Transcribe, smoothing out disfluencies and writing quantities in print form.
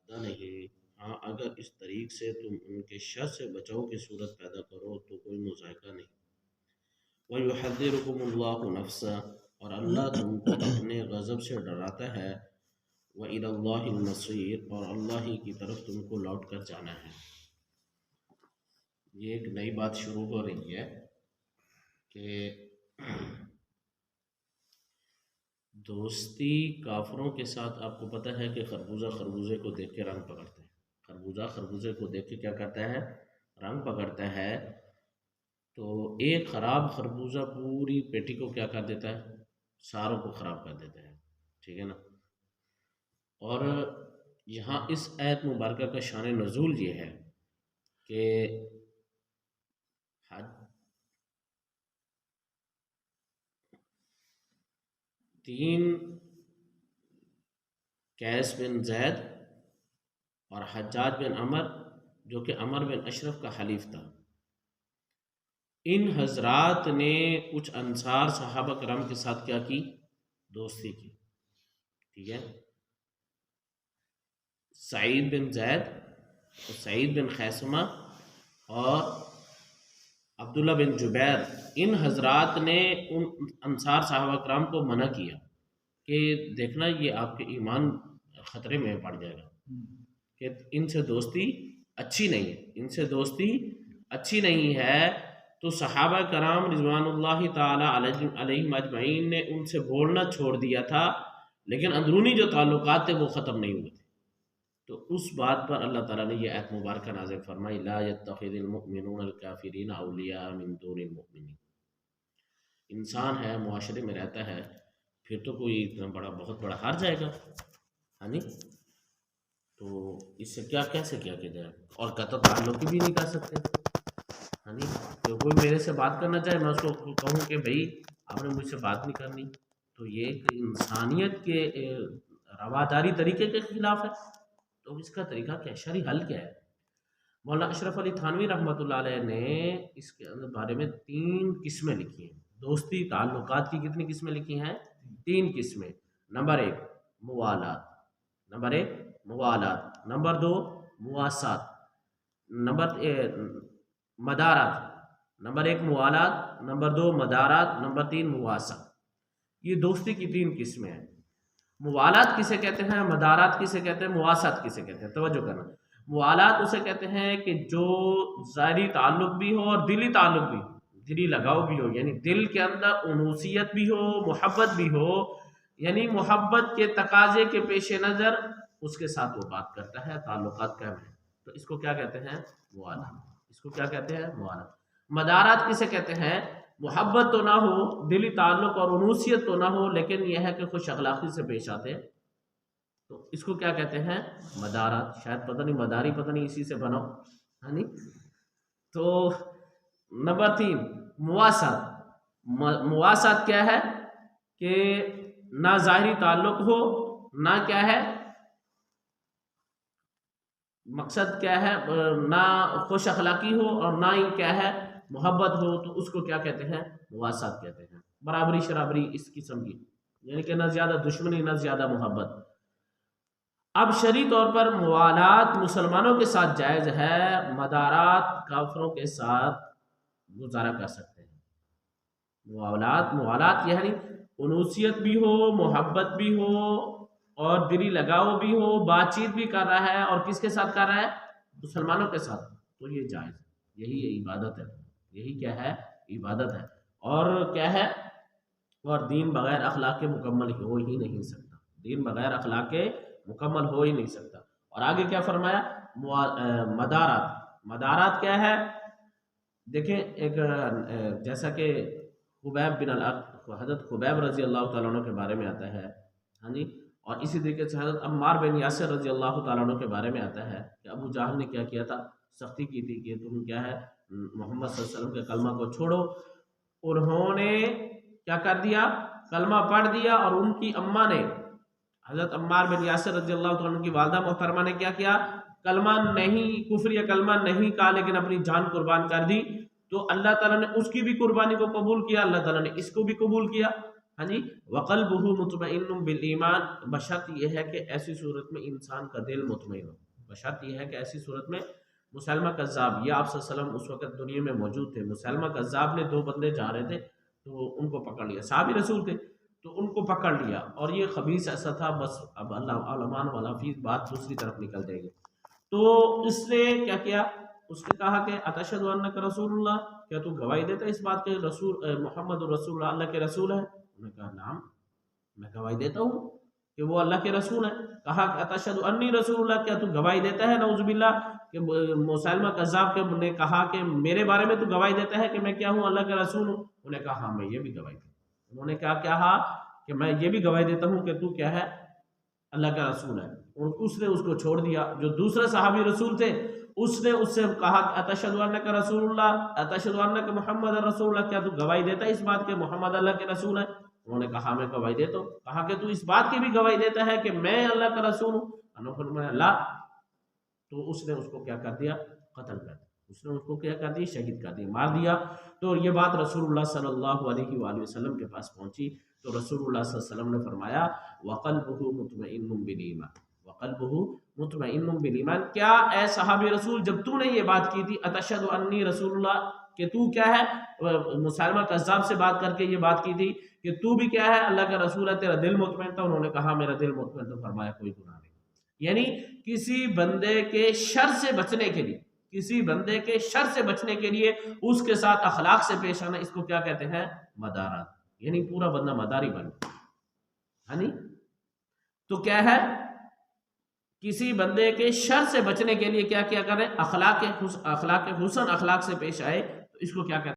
فائدہ نہیں، ہاں اگر اس طریق سے تم ان کے شر سے بچاؤ کی صورت پیدا کرو تو کوئی مذائقہ نہیں۔ وَيُحَذِّرُكُمُ اللَّهُ نَفْسَهُ، اور اللہ تم کو اپنے غضب سے ڈراتا ہے۔ وَإِلَى اللَّهِ الْمَصِيرُ، اور اللہ ہی کی طرف تم کو لوٹ کر جانا ہے۔ یہ ایک نئی بات شروع ہو رہی ہے کہ دوستی کافروں کے ساتھ، آپ کو پتہ ہے کہ خربوزہ خربوزے کو دیکھ کے رنگ پکڑتا ہے، خربوزہ خربوزے کو دیکھ کے کیا کرتا ہے؟ رنگ پکڑتا ہے۔ تو ایک خراب خربوزہ پوری پیٹی کو کیا کر دیتا ہے؟ ساروں کو خراب کر دیتا ہے، ٹھیک ہے نا؟ اور یہاں اس آیت مبارکہ کا شان نزول یہ ہے کہ تین قیس بن زید اور حجاج بن عمر، جو کہ عمر بن اشرف کا حلیف تھا، ان حضرات نے کچھ انصار صحابہ کرام کے ساتھ کیا کی؟ دوستی کی، ٹھیک ہے؟ سعید بن زید، سعید بن خیثمہ اور عبداللہ بن جبیر، ان حضرات نے ان انصار صحابہ کرام کو منع کیا کہ دیکھنا یہ آپ کے ایمان خطرے میں پڑ جائے گا، کہ ان سے دوستی اچھی نہیں ہے، ان سے دوستی اچھی نہیں ہے۔ تو صحابہ کرام رضوان اللہ تعالی علیہم اجمعین نے ان سے بولنا چھوڑ دیا تھا، لیکن اندرونی جو تعلقات تھے وہ ختم نہیں ہوئے تھے۔ تو اس بات پر اللہ تعالیٰ نے یہ آیت مبارکہ نازل فرمائی، لا يتخذ المؤمنون الکافرین اولیاء من دون المؤمنین۔ انسان ہے، معاشرے میں رہتا ہے، پھر تو کوئی اتنا بڑا بہت بڑا ہار جائے گا، ہاں نہیں؟ تو اس سے کیسے کیا جائے؟ اور قطع تعلق بھی نہیں کر سکتے، ہاں نہیں؟ تو کوئی میرے سے بات کرنا چاہے، میں اس کو کہوں کہ بھائی آپ نے مجھ سے بات نہیں کرنی، تو یہ ایک انسانیت کے رواداری طریقے کے خلاف ہے۔ تو اس کا طریقہ کیا، شرعی حل کیا ہے؟ مولانا اشرف علی تھانوی رحمۃ اللہ علیہ نے اس کے بارے میں 3 قسمیں لکھی ہیں۔ دوستی تعلقات کی کتنی قسمیں لکھی ہیں؟ 3 قسمیں۔ نمبر 1 موالات، نمبر 1 موالات، نمبر 2 مواسات، نمبر مدارات، نمبر 1 موالات، نمبر 2 مدارات، نمبر 3 مواسات۔ یہ دوستی کی 3 قسمیں ہیں۔ موالات کسے کہتے ہیں، مدارات کسے کہتے ہیں، مواسات کسے کہتے ہیں؟ توجہ کرنا۔ موالات اسے کہتے ہیں کہ جو ظاہری تعلق بھی ہو اور دلی تعلق بھی ہو، دلی لگاؤ بھی ہو، یعنی دل کے اندر انوثیت بھی ہو، محبت بھی ہو، یعنی محبت کے تقاضے کے پیش نظر اس کے ساتھ وہ بات کرتا ہے، تعلقات قائم ہے، تو اس کو کیا کہتے ہیں؟ موالات۔ اس کو کیا کہتے ہیں؟ موالات۔ مدارات کسے کہتے ہیں؟ محبت تو نہ ہو، دلی تعلق اور انوثیت تو نہ ہو، لیکن یہ ہے کہ خوش اخلاقی سے پیش آتے، تو اس کو کیا کہتے ہیں؟ مدارات۔ شاید پتہ نہیں مداری پتہ نہیں اسی سے بناؤ، ہاں نہیں؟ تو نمبر 3 مواسات۔ مواسات کیا ہے کہ نہ ظاہری تعلق ہو، نہ کیا ہے، مقصد کیا ہے، نہ خوش اخلاقی ہو اور نہ ہی کیا ہے محبت ہو، تو اس کو کیا کہتے ہیں؟ مواسات کہتے ہیں۔ برابری شرابری اس قسم کی، یعنی کہ نہ زیادہ دشمنی نہ زیادہ محبت۔ اب شرعی طور پر موالات مسلمانوں کے ساتھ جائز ہے، مدارات کافروں کے ساتھ گزارا کر سکتے ہیں۔ موالات یعنی انوثیت بھی ہو، محبت بھی ہو اور دلی لگاؤ بھی ہو، بات چیت بھی کر رہا ہے، اور کس کے ساتھ کر رہا ہے؟ مسلمانوں کے ساتھ، تو یہ جائز ہے، یہی عبادت ہے، یہی کیا ہے؟ عبادت ہے۔ اور کیا ہے؟ اور دین بغیر اخلاق کے مکمل ہو ہی نہیں سکتا، دین بغیر اخلاق کے مکمل ہو ہی نہیں سکتا۔ اور آگے کیا فرمایا؟ مدارات۔ مدارات کیا ہے؟ دیکھیں ایک جیسا کہ خبیب بن حضرت خبیب رضی اللہ تعالیٰ عنہ کے بارے میں آتا ہے، ہاں جی، اور اسی طریقے سے حضرت عمار بن یاسر رضی اللہ تعالیٰ عنہ کے بارے میں آتا ہے کہ ابو جہل نے کیا کیا تھا؟ سختی کی تھی کہ تم کیا ہے محمد صلی اللہ علیہ وسلم کے کلمہ کو چھوڑو۔ انہوں نے کیا کر دیا؟ کلمہ پڑھ دیا، اور ان کی اماں نے، حضرت عمار بن یاسر رضی اللہ عنہ کی والدہ محترمہ نے کیا کیا؟ کلمہ نہیں، کفر یا کلمہ نہیں کہا، لیکن اپنی جان قربان کر دی۔ تو اللہ تعالیٰ نے اس کی بھی قربانی کو قبول کیا، اللہ تعالیٰ نے اس کو بھی قبول کیا، ہاں جی، وقلبہ مطمئن بالایمان، بشرط یہ ہے کہ ایسی صورت میں انسان کا دل مطمئن ہو، بشرط یہ ہے کہ ایسی صورت میں مسلمہ کذاب، یہ آپ صلی اللہ علیہ وسلم اس وقت دنیا میں موجود تھے، مسلمہ کذاب نے 2 بندے جا رہے تھے تو ان کو پکڑ لیا، صحابی رسول تھے تو ان کو پکڑ لیا، اور یہ خبیث ایسا تھا، بس اب اللہ علمان والا فیس بات دوسری طرف نکل جائے گی، تو اس نے کیا کیا، اس نے کہا کہ اتشہد انک رسول اللہ، کیا تو گواہی دیتا ہے اس بات کے رسول محمد رسول اللہ، اللہ کے رسول ہے؟ انہوں نے کہا نعم، میں گواہی دیتا ہوں کہ وہ اللہ کے رسول ہیں۔ کہا کہ اتشہد انی رسول اللہ، کیا تو گواہی دیتا ہے نعوذ باللہ کہ مسلمہ کذاب کے نے کہا کہ میرے بارے میں تو گواہی دیتا ہے کہ میں کیا ہوں، اللہ کا رسول ہوں؟ انہوں نے کہا ہاں میں یہ بھی گواہی دیتا ہوں۔ انہوں نے کہا کہ میں یہ بھی گواہی دیتا ہوں کہ تو کیا ہے، اللہ کا رسول ہے، اور اس نے اس کو چھوڑ دیا۔ جو دوسرے صحابی رسول تھے اس نے اس سے کہا کہ اتشہد انک رسول اللہ، اتشہد انک محمد رسول اللہ، کیا تو گواہی دیتا ہے اس بات کہ محمد اللہ کے رسول ہے؟ انہوں نے کہا میں گواہی دیتا ہوں۔ کہا کہ تو اس بات کی بھی گواہی دیتا ہے کہ میں اللہ کا رسول ہوں؟ انہوں نے فرمایا لا، تو اس نے اس کو کیا کر دیا، قتل کر دیا، اس نے اس کو کیا کر دیا، شہید کر دیا، مار دیا۔ تو یہ بات رسول اللہ صلی اللہ علیہ وآلہ وسلم کے پاس پہنچی تو رسول اللہ صلی اللہ علیہ وسلم نے فرمایا وَقَلْبُهُ مُطْمَئِنٌ بِالْإِيمَانِ، وَقَلْبُهُ مُطْمَئِنٌ بِالْإِيمَانِ، کیا اے صحابی رسول جب تو نے یہ بات کی تھی اتشہد انی رسول اللہ، کہ تو کیا ہے مسلمہ کذاب سے بات کر کے یہ بات کی تھی کہ تو بھی کیا ہے اللہ کا رسول ہے، تیرا دل مطمئن تھا؟ انہوں نے کہا میرا دل مطمئن تھا۔ فرمایا کوئی گناہ نہیں، یعنی کسی بندے کے شر سے بچنے کے لیے، کسی بندے کے شر سے بچنے کے لیے اس کے ساتھ اخلاق سے پیش آنا، اس کو کیا کہتے ہیں، مدارات، یعنی پورا بندہ مداری بن گیا، ہاں نہیں؟ تو کیا ہے، کسی بندے کے شر سے بچنے کے لیے کیا کیا کریں، اخلاق حسن، اخلاق سے پیش آئے، تو اس کو کیا کہتے ہیں